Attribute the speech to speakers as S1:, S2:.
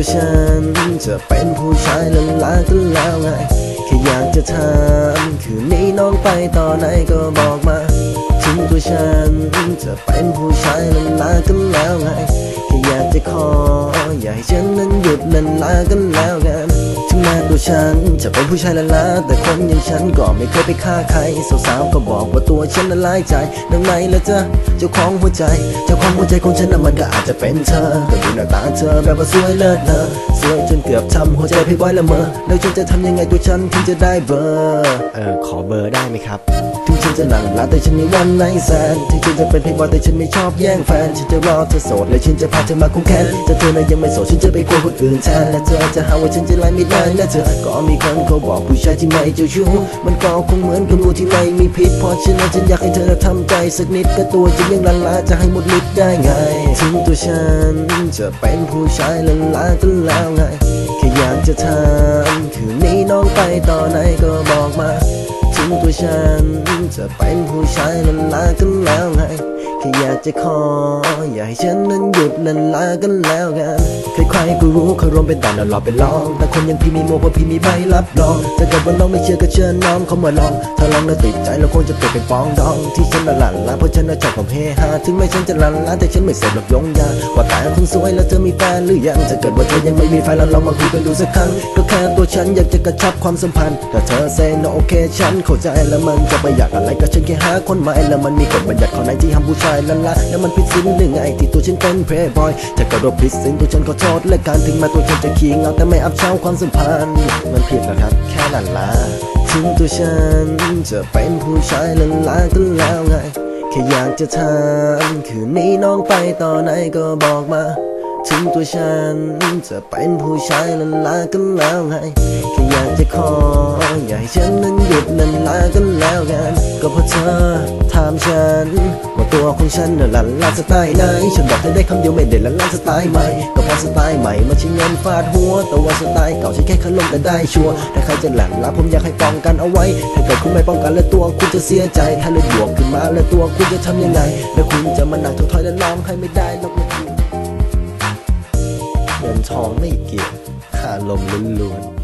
S1: ตัวฉันจะเป็นผู้ชายละลากันแล้วไงแค่อยากจะถามคืนนี้น้องไปต่อไหนก็บอกมาถึงตัวฉันจะเป็นผู้ชายละลากันแล้วไงแค่อยากจะขออย่าให้ฉันนั้นหยุดละลากันแล้วกันถึงแม้ตัวฉันจะเป็นผู้ชายละลาแต่คนอย่างฉันก็ไม่เคยไปฆ่าใครสาวๆก็บอกว่าตัวฉันละลายใจดังไหนละจ๊ะเจ้าของหัวใจของฉันน่ะมันก็อาจจะเป็นเธอก็ดูหน้าตาเธอแบบว่าสวยเลิศเลอสวยจนเกือบทำหัวใจพี่บอยละเมอแล้วฉันจะทำยังไงตัวฉันถึงจะได้เบอร์ขอเบอร์ได้ไหมครับถึงฉันจะหลังลาแต่ฉันไม่วันไหนแสนถึงฉันจะเป็นพี่บอยแต่ฉันไม่ชอบแย่งแฟนฉันจะรอเธอโสดและฉันจะพาเธอมาคุ้มแค้นแต่เธอน่ะยังไม่โสดฉันจะไปควงคนอื่นแทนและเธอจะหาว่าฉันจะไล่ไม่ได้นะเธอก็มีคนเขาบอกผู้ชายที่ไม่เจ้าชู้มันก็คงเหมือนกับงูที่ไม่มีพิษเพราะฉะนั้นฉันอยากให้เธอทำใจสักนิดก็ตัวฉันยังละลาจะให้หมดฤทธิ์ได้ไงถึงตัวฉันจะเป็นผู้ชายละลากันแล้วไงแค่อยากจะถามคืนนี้น้องไปต่อไหนก็บอกมาถึงตัวฉันจะเป็นผู้ชายละลากันแล้วไงแค่อยากจะขออย่าให้ฉันนั้นหยุดละลากันแล้วกันใครๆก็รู้เขารวมเป็นแต่เราหลอกไปลองแต่คนอย่างพี่มีโมเพราะพี่มีใบรับรองถ้าเกิดว่าน้องไม่เชื่อก็เชิญน้องเข้ามาลองถ้าลองแล้วติดใจเราคงจะเปลี่ยนเป็นฟองดองที่ฉันละลาเพราะฉันน่ะชอบความเฮฮาถึงแม้ฉันจะละลาแต่ฉันไม่เสพหรอกยงยาว่าแต่คุณสวยแล้วเธอมีแฟนหรือยังถ้าเกิดว่าเธอยังไม่มีแฟนแล้วลองมาคุยกันดูสักครั้งก็แค่ตัวฉันอยากจะกระชับความสัมพันธ์ถ้าเธอเซโนโอเคฉันเข้าใจแล้วมันจะไม่อยากอะไรก็ฉันแค่หาคนใหม่แล้วมันมีกฎบัญญัติข้อไหนที่ห้ามผู้ชายละลาแล้วมันผิดศีลหรือไงที่ตัวฉันเป็นเพลย์บอยถ้าเกิดว่าผิดศีลตัวฉันขอโทษและการถึงแม้ตัวฉันจะขี้เหงาแต่ไม่อับเฉาความสัมพันธ์มันผิดนะครับแค่ละลาถึงตัวฉันจะเป็นผู้ชายละลากันแล้วไงแค่อยากจะถามคืนนี้น้องไปต่อไหนก็บอกมาถึงตัวฉันจะเป็นผู้ชายละลากันแล้วไงแค่อยากจะขออย่าให้ฉันนั้นหยุดละลากันแล้วกันก็เพราะเธอถามฉันว่าตัวของฉันน่ะละลาสไตล์ไหนฉันบอกเธอได้คำเดียวไม่ได้ละลาสไตล์ใหม่ก็เพราะสไตล์ใหม่มันใช่เงินฟาดหัวแต่ว่าสไตล์เก่าใช่แค่ขลุ่มแต่ได้ชัวร์ถ้าใครจะละลาผมอยากให้ป้องกันเอาไว้ถ้าเกิดคุณไม่ป้องกันแล้วตัวคุณจะเสียใจถ้าเลือดบวกขึ้นมาแล้วตัวคุณจะทำยังไงแล้วคุณจะมานั่งถอยและร้องให้ไม่ได้หรอกเงินทองไม่เกี่ยวค่าลมล้วนๆ